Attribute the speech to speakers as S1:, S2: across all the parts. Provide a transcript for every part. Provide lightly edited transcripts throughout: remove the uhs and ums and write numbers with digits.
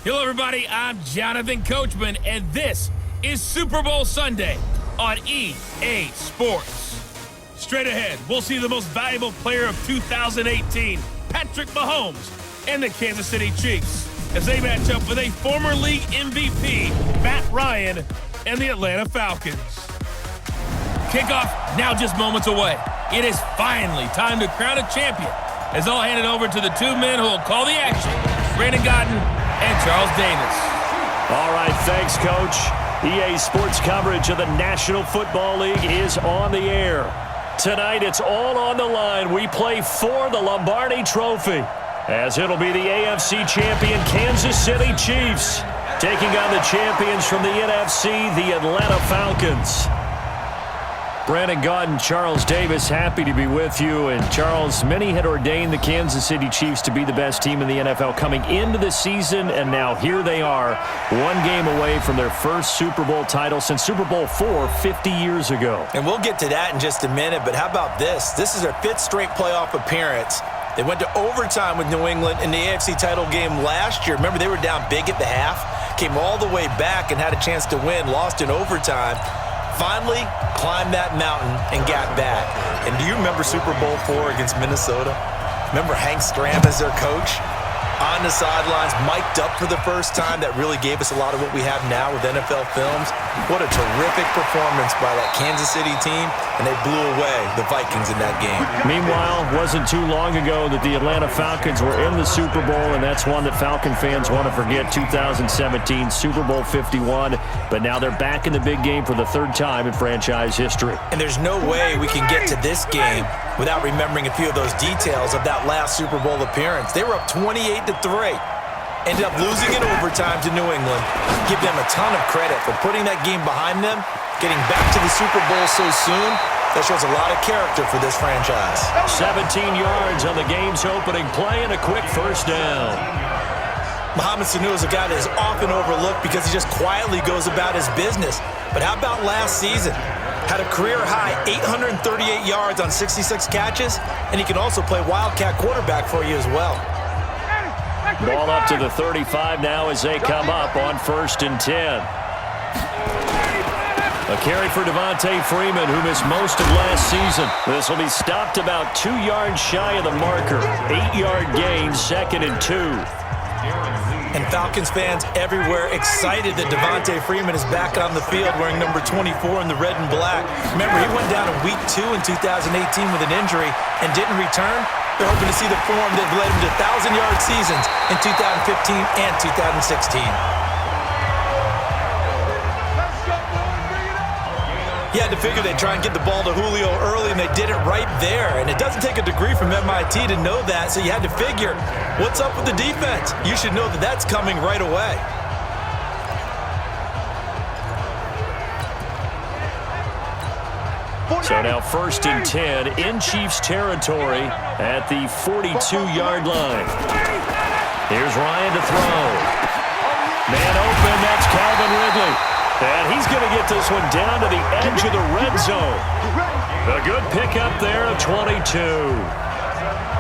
S1: Hello, everybody. I'm Jonathan Coachman, and this is Super Bowl Sunday on EA Sports. Straight ahead, we'll see the most valuable player of 2018, Patrick Mahomes, and the Kansas City Chiefs, as they match up with a former league MVP, Matt Ryan, and the Atlanta Falcons. Kickoff now just moments away. It is finally time to crown a champion, as I'll hand it over to the two men who will call the action, Brandon Gaudin and Charles Davis.
S2: All right, thanks, Coach. EA Sports coverage of the National Football League is on the air. Tonight, it's all on the line. We play for the Lombardi Trophy, as it'll be the AFC champion Kansas City Chiefs taking on the champions from the NFC, the Atlanta Falcons. Brandon Gaudin, Charles Davis, happy to be with you. And Charles, many had ordained the Kansas City Chiefs to be the best team in the NFL coming into the season, and now here they are, one game away from their first Super Bowl title since Super Bowl IV 50 years ago.
S3: And we'll get to that in just a minute, but how about this? This is their fifth straight playoff appearance. They went to overtime with New England in the AFC title game last year. Remember, they were down big at the half, came all the way back and had a chance to win, lost in overtime. Finally climbed that mountain and got back. And do you remember Super Bowl IV against Minnesota? Remember Hank Stram as their coach? On the sidelines, mic'd up for the first time. That really gave us a lot of what we have now with NFL films. What a terrific performance by that Kansas City team, and they blew away the Vikings in that game.
S2: Meanwhile, it wasn't too long ago that the Atlanta Falcons were in the Super Bowl, and that's one that Falcon fans want to forget, 2017 Super Bowl 51. But now they're back in the big game for the third time in franchise history.
S3: And there's no way we can get to this game without remembering a few of those details of that last Super Bowl appearance. They were up 28-3. Ended up losing in overtime to New England. Give them a ton of credit for putting that game behind them, getting back to the Super Bowl so soon. That shows a lot of character for this franchise.
S2: 17 yards on the game's opening play and a quick first down.
S3: Mohamed Sanu is a guy that is often overlooked because he just quietly goes about his business. But how about last season? Had a career-high 838 yards on 66 catches, and he can also play Wildcat quarterback for you as well.
S2: Ball up to the 35 now as they come up on 1st and 10. A carry for Devontae Freeman, who missed most of last season. This will be stopped about 2 yards shy of the marker. 8-yard gain, 2nd and 2.
S3: And Falcons fans everywhere excited that Devontae Freeman is back on the field wearing number 24 in the red and black. Remember, he went down in week 2 in 2018 with an injury and didn't return. They're hoping to see the form that led him to 1,000-yard seasons in 2015 and 2016. You had to figure they'd try and get the ball to Julio early, and they did it right there. And it doesn't take a degree from MIT to know that, so you had to figure, what's up with the defense? You should know that that's coming right away.
S2: So now 1st and 10 in Chiefs territory at the 42-yard line. Here's Ryan to throw. Man open, that's Calvin Ridley. And he's going to get this one down to the edge of the red zone. A good pickup there of 22.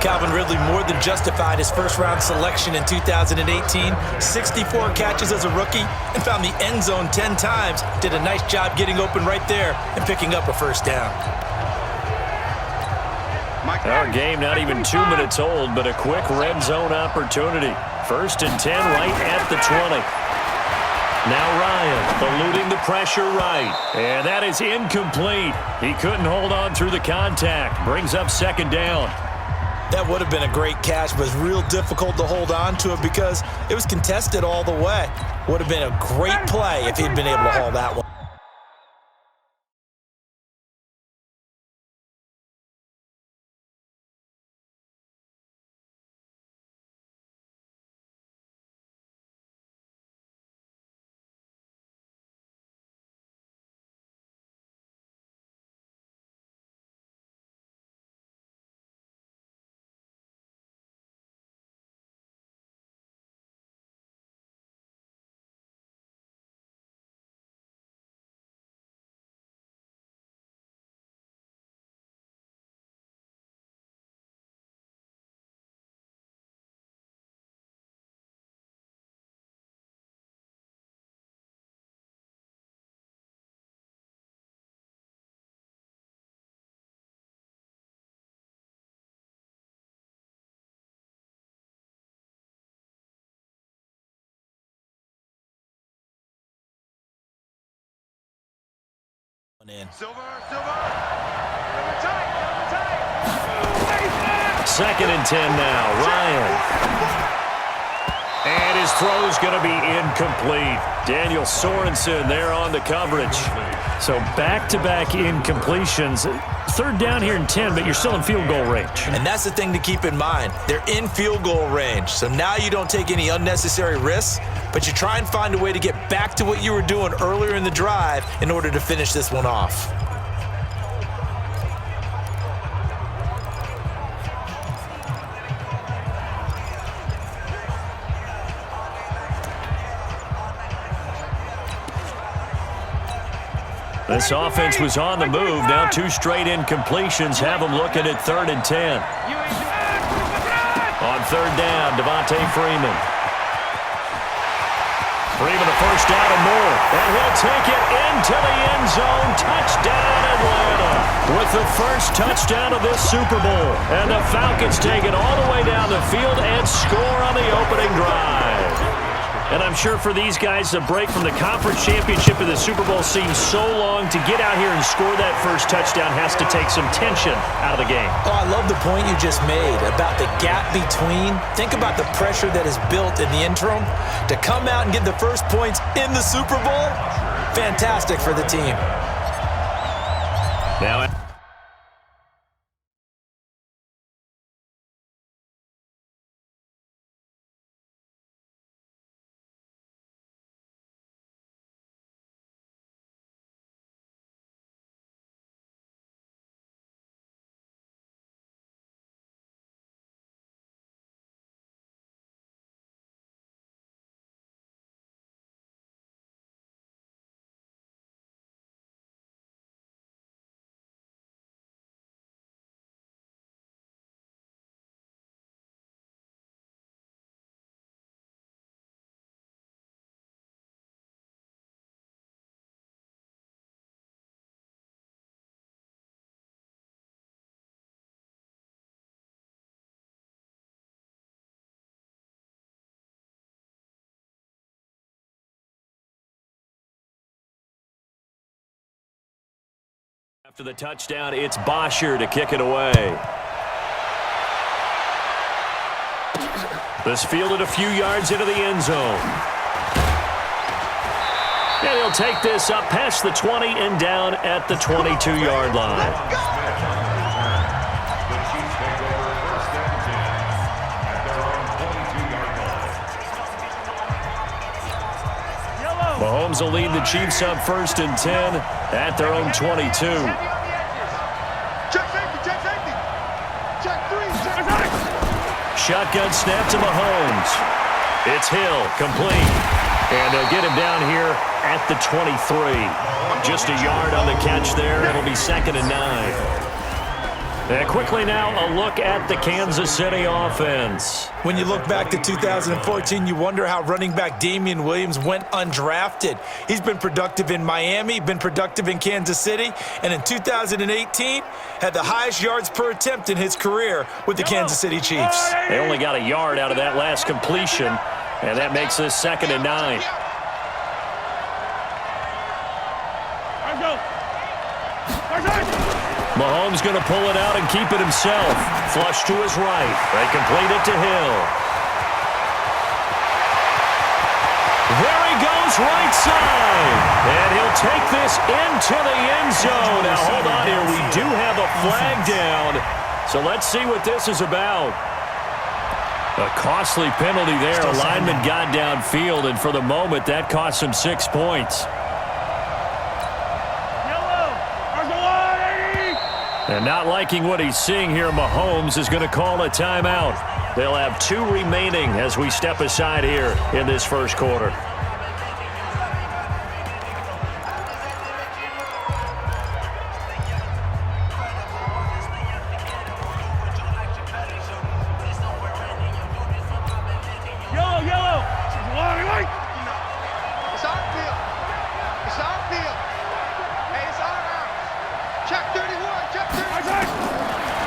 S3: Calvin Ridley more than justified his first-round selection in 2018. 64 catches as a rookie and found the end zone 10 times. Did a nice job getting open right there and picking up a first down.
S2: Our game not even 2 minutes old, but a quick red zone opportunity. 1st and 10 right at the 20. Now Ryan eluding the pressure right. And that is incomplete. He couldn't hold on through the contact. Brings up 2nd down.
S3: That would have been a great catch, but it was real difficult to hold on to it because it was contested all the way. Would have been a great play if he'd been able to haul that one.
S4: Silver.
S2: Second and 10 now. Ryan. And his throw's going to be incomplete. Daniel Sorensen there on the coverage. So back-to-back incompletions. Third down here in 10, but you're still in field goal range.
S3: And that's the thing to keep in mind. They're in field goal range. So now you don't take any unnecessary risks, but you try and find a way to get back to what you were doing earlier in the drive in order to finish this one off.
S2: This offense was on the move. Now 2 straight incompletions have them looking at 3rd and 10. On 3rd down, Devontae Freeman. Freeman the first down and more. And he'll take it into the end zone. Touchdown, Atlanta. With the first touchdown of this Super Bowl. And the Falcons take it all the way down the field and score on the opening drive. And I'm sure for these guys, the break from the conference championship and the Super Bowl seems so long. To get out here and score that first touchdown has to take some tension out of the game.
S3: Oh, I love the point you just made about the gap between. Think about the pressure that is built in the interim. To come out and get the first points in the Super Bowl, fantastic for the team.
S2: Now, after the touchdown, it's Bosher to kick it away. This fielded a few yards into the end zone. And he'll take this up past the 20 and down at the 22-yard line. Mahomes will lead the Chiefs up 1st and 10 at their own 22. Shotgun snap to Mahomes. It's Hill, complete. And they'll get him down here at the 23. Just a yard on the catch there. It'll be 2nd and 9. And quickly now, a look at the Kansas City offense.
S3: When you look back to 2014, you wonder how running back Damian Williams went undrafted. He's been productive in Miami, been productive in Kansas City, and in 2018, had the highest yards per attempt in his career with the Kansas City Chiefs.
S2: They only got a yard out of that last completion, and that makes this 2nd and 9. Mahomes going to pull it out and keep it himself. Flush to his right. They complete it to Hill. There he goes, right side. And he'll take this into the end zone. Now, hold on here. We do have a flag down. So let's see what this is about. A costly penalty there. A lineman got downfield, and for the moment, that cost him 6 points. And not liking what he's seeing here, Mahomes is going to call a timeout. They'll have 2 remaining as we step aside here in this first quarter.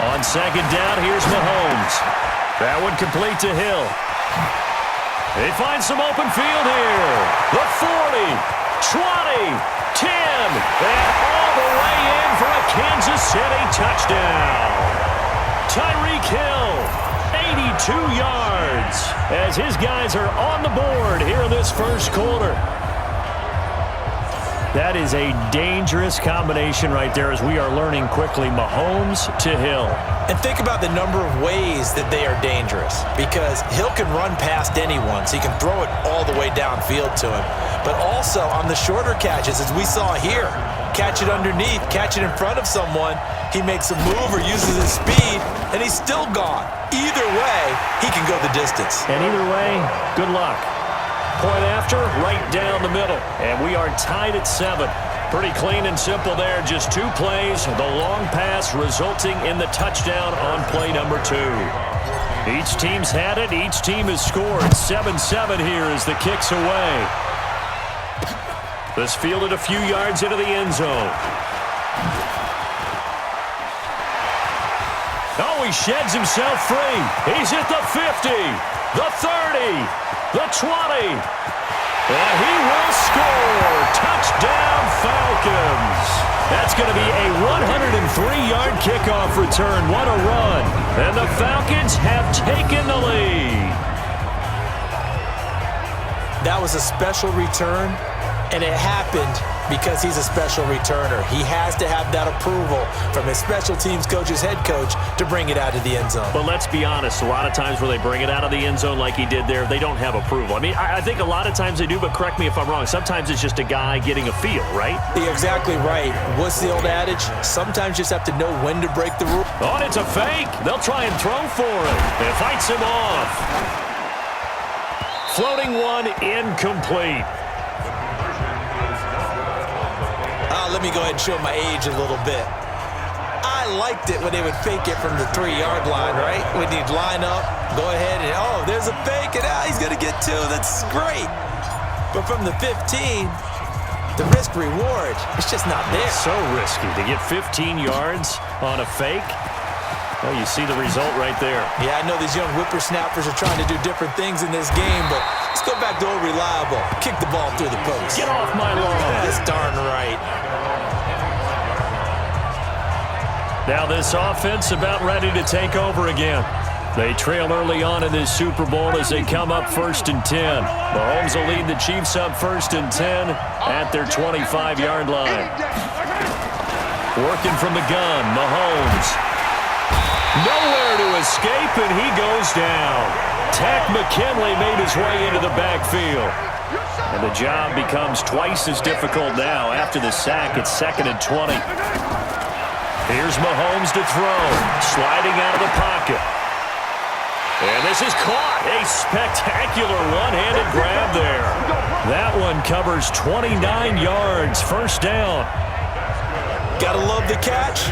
S2: On 2nd down, here's Mahomes. That one complete to Hill. They find some open field here. The 40, 20, 10, and all all the way in for a Kansas City touchdown. Tyreek Hill, 82 yards, as his guys are on the board here in this first quarter. That is a dangerous combination right there, as we are learning quickly. Mahomes to Hill.
S3: And think about the number of ways that they are dangerous, because Hill can run past anyone, so he can throw it all the way downfield to him. But also on the shorter catches, as we saw here, catch it underneath, catch it in front of someone, he makes a move or uses his speed, and he's still gone. Either way, he can go the distance.
S2: And either way, good luck. Point after, right down the middle. And we are tied at 7. Pretty clean and simple there. Just 2 plays. The long pass resulting in the touchdown on play number 2. Each team's had it. Each team has scored. 7-7 here as the kick's away. This fielded a few yards into the end zone. Oh, he sheds himself free. He's at the 50, the 30, the 20. And he will score. Touchdown, Falcons. That's going to be a 103-yard kickoff return. What a run. And the Falcons have taken the lead.
S3: That was a special return, and it happened because he's a special returner. He has to have that approval from his special teams coach's head coach to bring it out of the end zone.
S2: But let's be honest, a lot of times where they bring it out of the end zone like he did there, they don't have approval. I mean, I think a lot of times they do, but correct me if I'm wrong. Sometimes it's just a guy getting a feel, right?
S3: You're exactly right. What's the old adage? Sometimes you just have to know when to break the rule.
S2: Oh, and it's a fake. They'll try and throw for him. It fights him off. Floating one, incomplete.
S3: Let me go ahead and show my age a little bit. I liked it when they would fake it from the 3-yard line, right? When you'd line up, go ahead and, oh, there's a fake, and he's going to get 2. That's great. But from the 15, the risk-reward, it's just not there.
S2: So risky to get 15 yards on a fake. Well, you see the result right there.
S3: Yeah, I know these young whippersnappers are trying to do different things in this game, but let's go back to old reliable. Kick the ball through the post.
S2: Get off my lawn.
S3: That's darn right.
S2: Now this offense about ready to take over again. They trail early on in this Super Bowl as they come up 1st and 10. Mahomes will lead the Chiefs up 1st and 10 at their 25-yard line. Working from the gun, Mahomes. Nowhere to escape, and he goes down. Takk McKinley made his way into the backfield. And the job becomes twice as difficult now. After the sack, it's 2nd and 20. Here's Mahomes to throw. Sliding out of the pocket. And this is caught. A spectacular one-handed grab there. That one covers 29 yards. First down.
S3: Gotta love the catch.